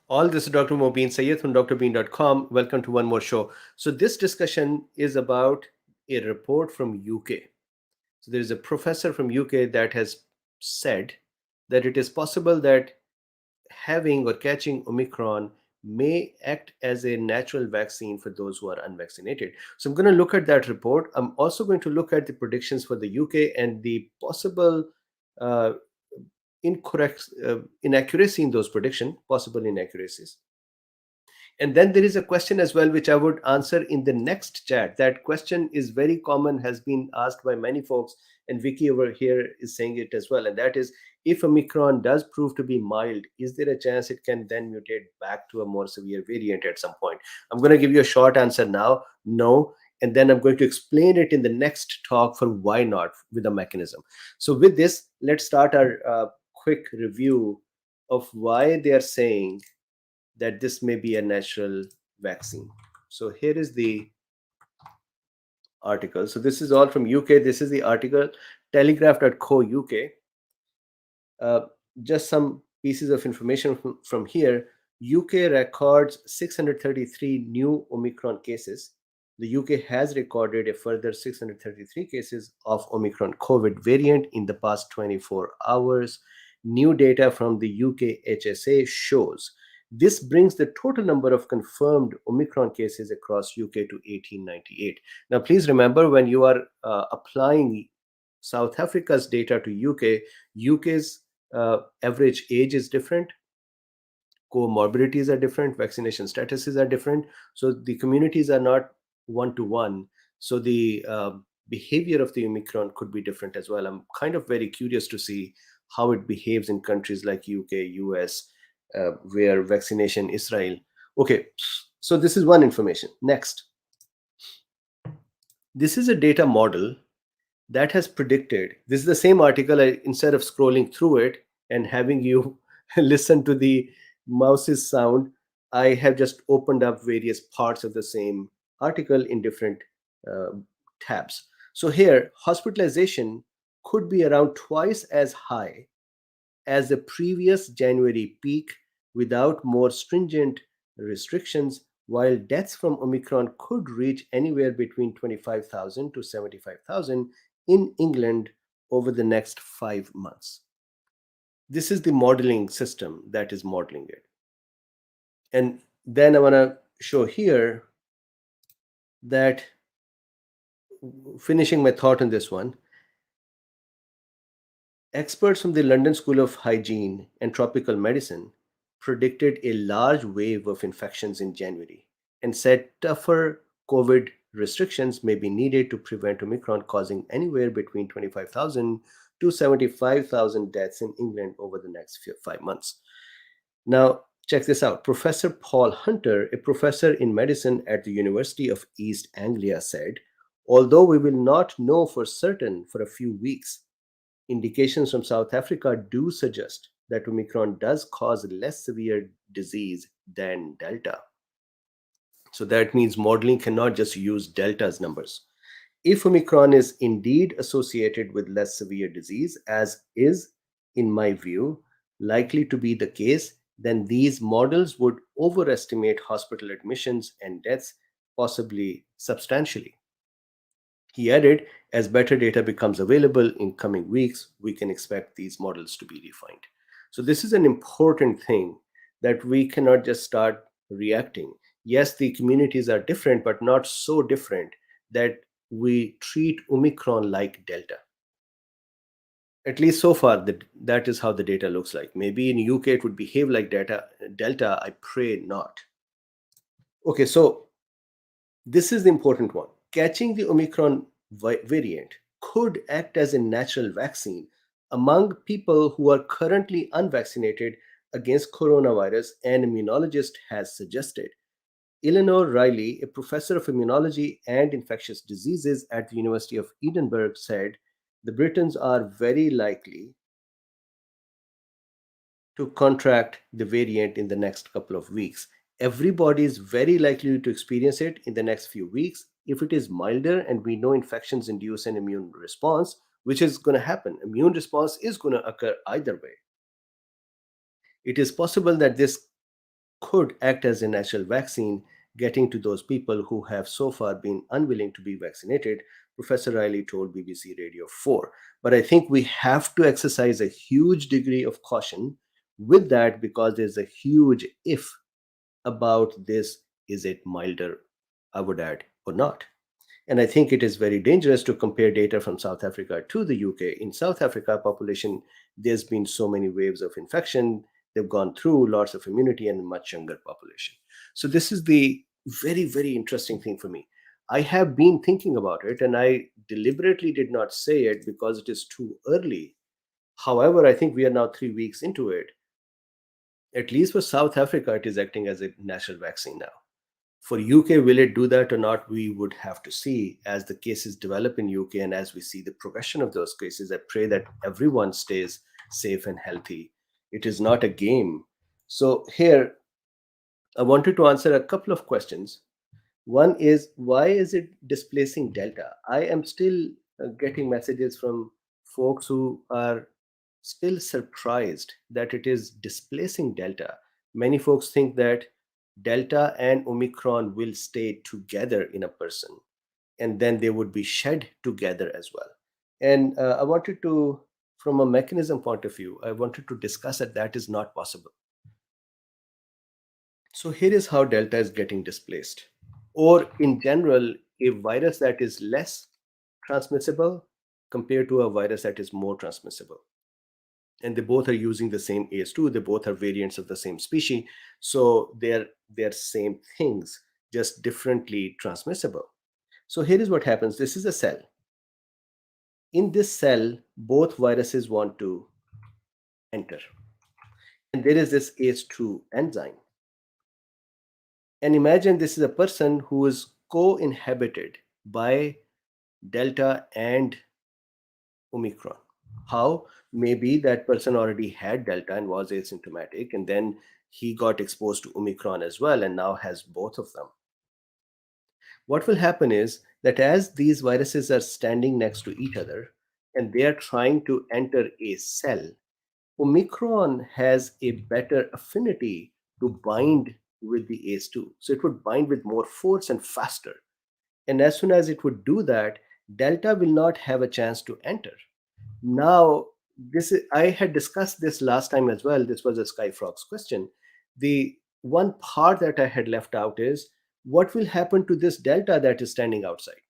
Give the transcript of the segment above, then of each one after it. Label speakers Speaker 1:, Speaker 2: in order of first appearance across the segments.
Speaker 1: All this is Dr. Mobeen Sayed from drbeen.com. Welcome to one more show. So this discussion is about a report from UK. So there is a professor from UK that has said that it is possible that having or catching Omicron may act as a natural vaccine for those who are unvaccinated. So I'm going to look at that report. I'm also going to look at the predictions for the UK and the possible uh, incorrect inaccuracy in those prediction, possible inaccuracies. And then there is a question as well, which I would answer in the next chat. That question is very common, has been asked by many folks, and Vicky over here is saying it as well. And that is, if Omicron does prove to be mild, is there a chance it can then mutate back to a more severe variant at some point? I'm going to give you a short answer now, no. And then I'm going to explain it in the next talk for why not with a mechanism. So, with this, let's start our quick review of why they are saying that this may be a natural vaccine. So here is the article. So this is all from UK. This is the article, telegraph.co UK. Uh, just some pieces of information from here. UK records 633 new Omicron cases. The UK has recorded a further 633 cases of Omicron COVID variant in the past 24 hours. New data from the UK HSA shows this brings the total number of confirmed Omicron cases across UK to 1898. Now, please remember when you are applying South Africa's data to UK's average age is different, comorbidities are different, vaccination statuses are different. So the communities are not one to one. So the behavior of the Omicron could be different as well. I'm kind of very curious to see how it behaves in countries like UK, US, where vaccination, Israel. Okay, so this is one information. Next, this is a data model that has predicted. This is the same article. Instead of scrolling through it and having you listen to the mouse's sound, I have just opened up various parts of the same article in different uh, tabs. So here, hospitalization could be around twice as high as the previous January peak without more stringent restrictions, while deaths from Omicron could reach anywhere between 25,000 to 75,000 in England over the next 5 months. This is the modeling system that is modeling it. And then I want to show here that, finishing my thought on this one, experts from the London School of Hygiene and Tropical Medicine predicted a large wave of infections in January and said tougher COVID restrictions may be needed to prevent Omicron causing anywhere between 25,000 to 75,000 deaths in England over the next 5 months. Now, check this out. Professor Paul Hunter, a professor in medicine at the University of East Anglia, said, although we will not know for certain for a few weeks, indications from South Africa do suggest that Omicron does cause less severe disease than Delta. So that means modeling cannot just use Delta's numbers. If Omicron is indeed associated with less severe disease, as is, in my view, likely to be the case, then these models would overestimate hospital admissions and deaths, possibly substantially. He added, as better data becomes available in coming weeks, we can expect these models to be refined. So, this is an important thing that we cannot just start reacting. Yes, the communities are different, but not so different that we treat Omicron like Delta. At least so far, that is how the data looks like. Maybe in UK it would behave like Delta. I pray not. Okay, so this is the important one. Catching the Omicron variant could act as a natural vaccine among people who are currently unvaccinated against coronavirus, an immunologist has suggested. Eleanor Riley, a professor of immunology and infectious diseases at the University of Edinburgh, said the Britons are very likely to contract the variant in the next couple of weeks. Everybody is very likely to experience it in the next few weeks. If it is milder and we know infections induce an immune response, which is going to happen, immune response is going to occur either way. It is possible that this could act as a natural vaccine, getting to those people who have so far been unwilling to be vaccinated, Professor Riley told BBC Radio 4. But I think we have to exercise a huge degree of caution with that because there's a huge if about this. Is it milder, I would add, or not? And I think it is very dangerous to compare data from South Africa to the UK. In South Africa, population, there's been so many waves of infection. They've gone through lots of immunity and much younger population. So this is the very, very interesting thing for me. I have been thinking about it and I deliberately did not say it because it is too early. However, I think we are now 3 weeks into it. At least for South Africa, it is acting as a natural vaccine now. For UK, will it do that or not? We would have to see as the cases develop in UK and as we see the progression of those cases. I pray that everyone stays safe and healthy. It is not a game. So here, I wanted to answer a couple of questions. One is, why is it displacing Delta? I am still getting messages from folks who are still surprised that it is displacing Delta. Many folks think that Delta and Omicron will stay together in a person and then they would be shed together as well. And I wanted to, from a mechanism point of view, I wanted to discuss that that is not possible. So here is how Delta is getting displaced. Or in general, a virus that is less transmissible compared to a virus that is more transmissible. And they both are using the same AS2, they both are variants of the same species. So they're same things, just differently transmissible. So here is what happens. This is a cell. In this cell, both viruses want to enter. And there is this AS2 enzyme. And imagine this is a person who is co-inhabited by Delta and Omicron. How? Maybe that person already had Delta and was asymptomatic, and then he got exposed to Omicron as well and now has both of them. What will happen is that as these viruses are standing next to each other and they are trying to enter a cell, Omicron has a better affinity to bind with the ACE2. So it would bind with more force and faster. And as soon as it would do that, Delta will not have a chance to enter. Now, I had discussed this last time as well. This was a Skyfrog's question. The one part that I had left out is what will happen to this Delta that is standing outside?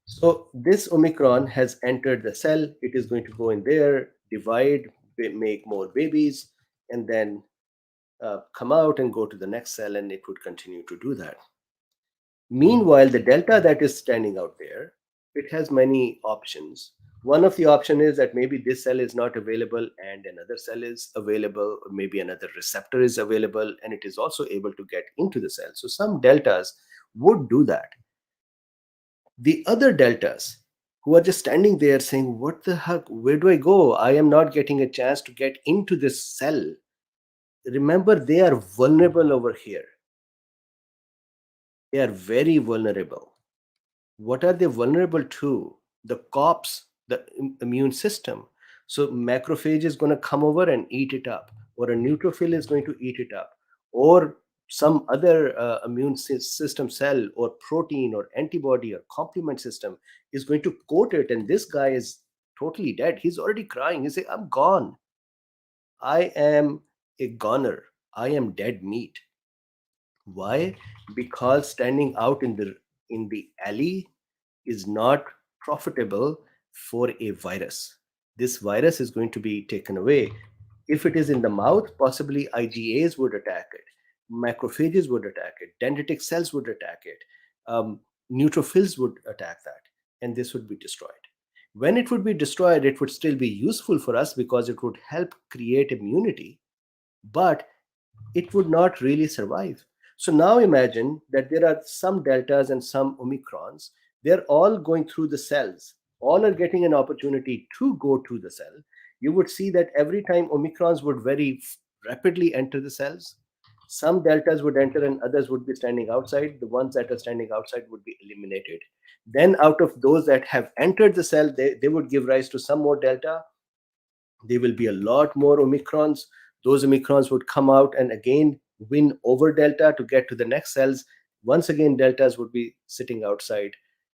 Speaker 1: So this Omicron has entered the cell. It is going to go in there, divide, make more babies, and then come out and go to the next cell, and it would continue to do that. Meanwhile, the Delta that is standing out there, it has many options. One of the option is that maybe this cell is not available and another cell is available, or maybe another receptor is available and it is also able to get into the cell. So some deltas would do that. The other deltas who are just standing there saying, what the heck, where do I go? I am not getting a chance to get into this cell. Remember, they are vulnerable over here. They are very vulnerable. What are they vulnerable to? The COPS, the immune system. So macrophage is going to come over and eat it up, or a neutrophil is going to eat it up, or some other immune system cell or protein or antibody or complement system is going to coat it, and this guy is totally dead. He's already crying. He's saying, I'm gone. I am a goner. I am dead meat. Why? Because standing out in the alley is not profitable for a virus. This virus is going to be taken away. If it is in the mouth, possibly IgAs would attack it, macrophages would attack it, dendritic cells would attack it, neutrophils would attack that, and this would be destroyed. When it would be destroyed, it would still be useful for us because it would help create immunity, but it would not really survive. So now imagine that there are some deltas and some omicrons. They're all going through the cells. All are getting an opportunity to go to the cell. You would see that every time omicrons would very rapidly enter the cells, some deltas would enter and others would be standing outside. The ones that are standing outside would be eliminated. Then out of those that have entered the cell, they would give rise to some more delta. There will be a lot more omicrons. Those Omicrons would come out and again win over Delta to get to the next cells. Once again, Deltas would be sitting outside.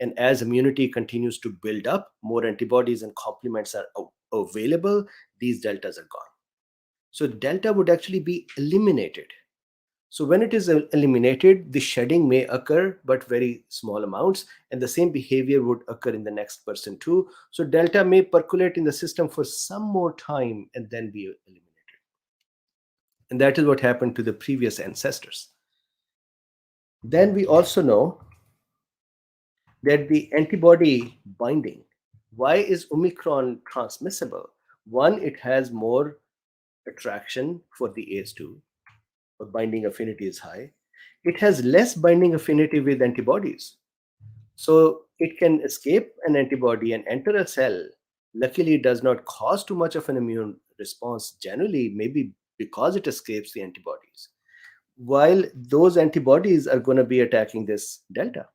Speaker 1: And as immunity continues to build up, more antibodies and complements are available, these Deltas are gone. So Delta would actually be eliminated. So when it is eliminated, the shedding may occur, but very small amounts, and the same behavior would occur in the next person too. So Delta may percolate in the system for some more time and then be eliminated. And that is what happened to the previous ancestors. Then we also know that the antibody binding, why is Omicron transmissible? One, it has more attraction for the ACE2, or binding affinity is high. It has less binding affinity with antibodies. So it can escape an antibody and enter a cell. Luckily, it does not cause too much of an immune response generally, maybe because it escapes the antibodies. While those antibodies are going to be attacking this Delta.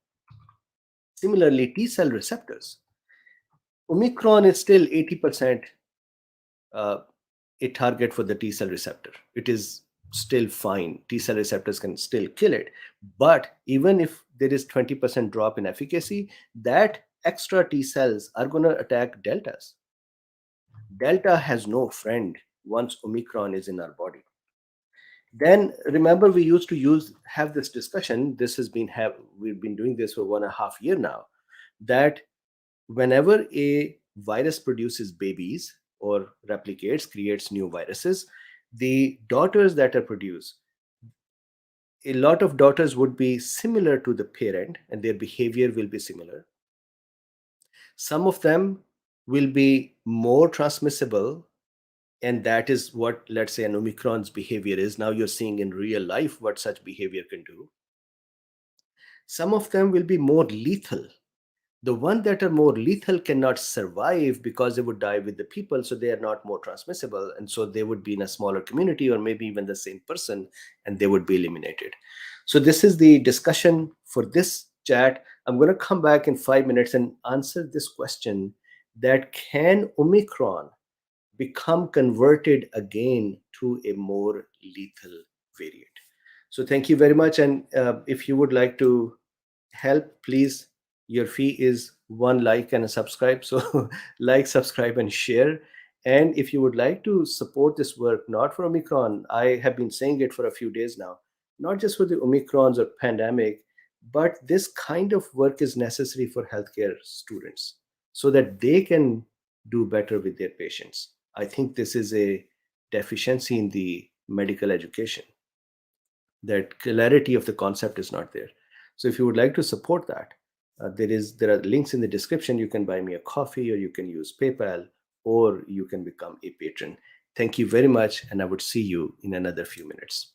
Speaker 1: Similarly, T cell receptors. Omicron is still 80% a target for the T cell receptor. It is still fine. T cell receptors can still kill it. But even if there is 20% drop in efficacy, that extra T cells are going to attack deltas. Delta has no friend once Omicron is in our body. Then remember, we used to have this discussion. We've been doing this for 1.5 years now. That whenever a virus produces babies or replicates, creates new viruses, the daughters that are produced, a lot of daughters would be similar to the parent and their behavior will be similar. Some of them will be more transmissible, and that is what, let's say, an Omicron's behavior is. Now you're seeing in real life what such behavior can do. Some of them will be more lethal. The ones that are more lethal cannot survive because they would die with the people, so they are not more transmissible, and so they would be in a smaller community or maybe even the same person, and they would be eliminated. So this is the discussion for this chat. I'm going to come back in 5 minutes and answer this question, that can Omicron become converted again to a more lethal variant? So thank you very much, and if you would like to help, please, your fee is 1 like and a subscribe. So like, subscribe, and share. And if you would like to support this work, not for Omicron, I have been saying it for a few days now, not just for the Omicrons or pandemic, but this kind of work is necessary for healthcare students so that they can do better with their patients. I think this is a deficiency in the medical education, that clarity of the concept is not there. So if you would like to support that, there are links in the description. You can buy me a coffee, or you can use PayPal, or you can become a patron. Thank you very much, and I would see you in another few minutes.